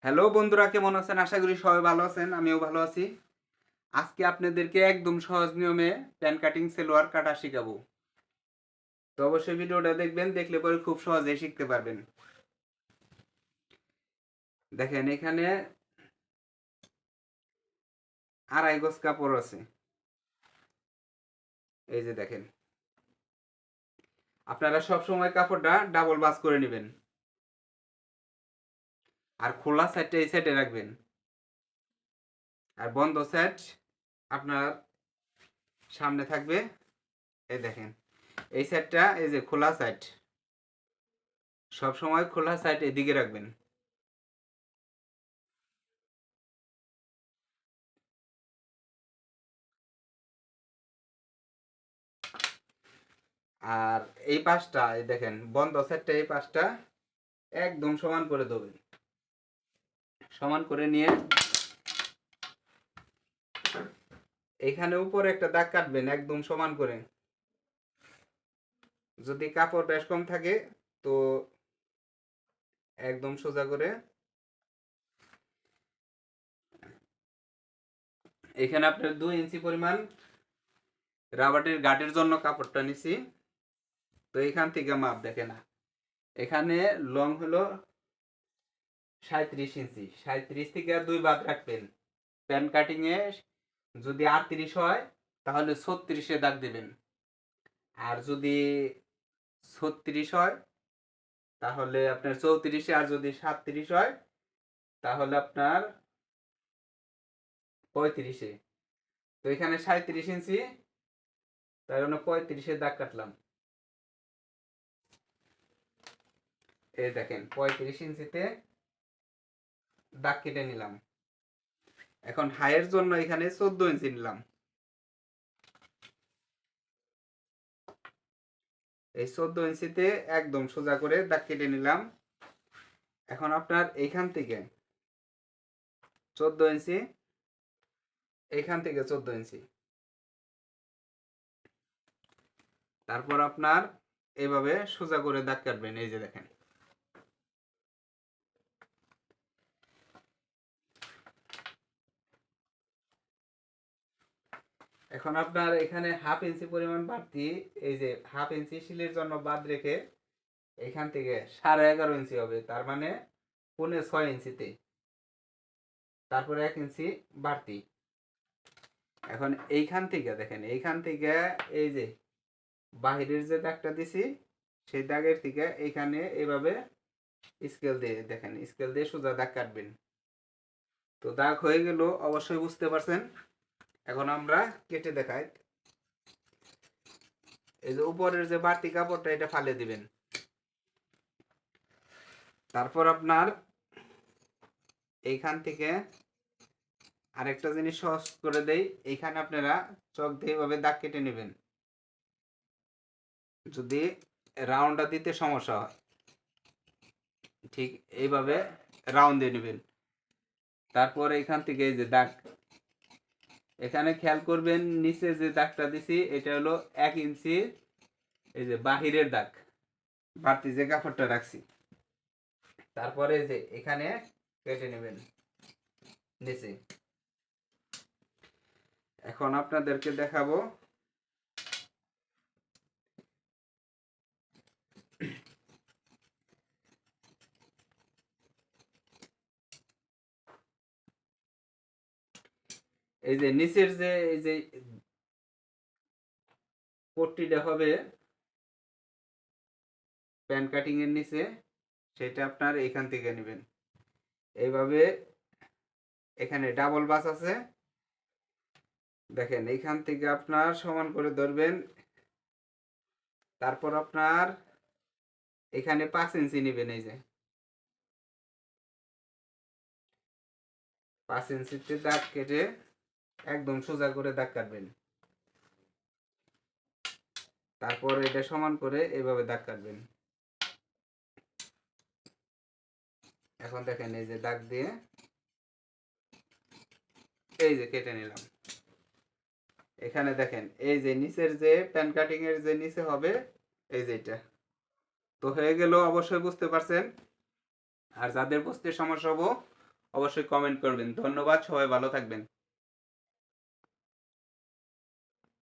Hello বন্ধুরা, কেমন আছেন? আশা করি সবাই ভালো আছেন। আমিও ভালো আছি। আজকে আপনাদেরকে একদম সহজ নিয়মে প্যান কাটিং সেলোয়ার কাটা শিখাবো। তো অবশ্যই ভিডিওটা দেখবেন, দেখলে পরে খুব সহজেই শিখতে পারবেন। দেখেন, এখানে 2.5 গজ কাপড় আছে। এই যে দেখেন, আপনারা সব সময় কাপড়টা ডাবল ভাঁজ করে নেবেন, আর খোলা সাইডটা এই সাইডে রাখবেন, আর বন্ধ সাইড আপনার সামনে থাকবে। এই দেখেন, এই সাইডটা এই যে খোলা সাইড, সব সময় খোলা সাইড এদিকে রাখবেন। আর এই পাশটা এই দেখেন, বন্ধ সাইডটা এই পাশটা একদম সমান করে দেবেন। সমান করে নিয়ে এখানে উপরে একটা দাগ কাটবেন একদম সমান করে। যদি কাপড় বেশ কম থাকে তো একদম সোজা করে এখানে আপনার 2 ইঞ্চি পরিমাণ রাবারের গার্ডের জন্য কাপড়টা নিছি। তো এখান থেকে মাপ দেখে না, এখানে লং হলো 37 ইঞ্চি। 37 থেকে 2 বাদ রাখবেন। প্যান কাটিং এ যদি 38 হয় তাহলে 36-এ দাগ দেবেন, আর যদি 36 হয় তাহলে আপনার 34-এ, আর যদি 37 হয় তাহলে আপনার 35-এ। তো এখানে 37 ইঞ্চি, তাই জন্য 35-এ দাগ কাটলাম। এই দেখেন, 35 ইঞ্চিতে দাগ কেটে নিলাম। এখন হাইয়ের জন্য এখানে 14 ইঞ্চি নিলাম। এই 14 ইঞ্চিতে একদম সোজা করে দাগ কেটে নিলাম। এখন আপনার এইখান থেকে 14 ইঞ্চি, এইখান থেকে 14 ইঞ্চি, তারপর আপনার এইভাবে সোজা করে দাগ কাটবেন। এই যে দেখেন, এখন আপনার এখানে 1/2 ইঞ্চি পরিমাণ বাড়তি, এই যে 1/2 ইঞ্চি শিলের জন্য বাদ রেখে এখান থেকে 11.5 ইঞ্চি হবে, তার মানে 6.25 ইঞ্চিতে, তারপরে 1 ইঞ্চি বাড়তি। এখন এইখান থেকে দেখেন, এইখান থেকে এই যে বাহিরের যে দাগটা দিছি সেই দাগের থেকে এইখানে এইভাবে স্কেল দিয়ে দেখেন, স্কেল দিয়ে সোজা দাগ কাটবেন। তো দাগ হয়ে গেল, অবশ্যই বুঝতে পারছেন। এখন আমরা কেটে দেখাই। এই যে উপরের যে বাড়তি কাপড়টা এটা ফালে দিবেন। তারপর আপনার এইখান থেকে আরেকটা জিনিস সহজ করে দেই, এইখানে আপনারা চক দিয়ে এইভাবে দাগ কেটে নেবেন যদি রাউন্ডটা দিতে সমস্যা হয়। ঠিক এইভাবে রাউন্ড দিয়ে নেবেন। তারপর এখান থেকে এই যে দাগ, এখানে খেয়াল করবেন নিচে যে দাগটা দিছি এটা হলো 1 ইঞ্চি, এই যে বাহিরের দাগ, বাড়তি যে কাপড়টা রাখছি। তারপরে এই যে এখানে কেটে নেবেন নিচে। এখন আপনাদেরকে দেখাবো এই যে নিচের যে এই যে পট্টিটা হবে প্যান কাটিং এর নিচে, সেটা আপনার এখান থেকে নেবেন। এইভাবে এখানে ডাবল বাস আছে, দেখেন এইখান থেকে আপনার সমান করে ধরবেন। তারপর আপনার এখানে 5 ইঞ্চি নেবেন। এই যে 5 ইঞ্চিতে দাগ কেটে একদম সোজা করে দাগ কাটবেন। তারপর এটা সমান করে এইভাবে দাগ কাটবেন। এখন দেখেন এই যে দাগ দিয়ে এই যে কেটে নিলাম। এখানে দেখেন এই যে নিচের যে প্যান কাটিং এর যে নিচে হবে এই যে এটা। তো হয়ে গেল, অবশ্যই বুঝতে পারছেন। আর যাদের বুঝতে সমস্যা হবো অবশ্যই কমেন্ট করবেন। ধন্যবাদ, সবাই ভালো থাকবেন।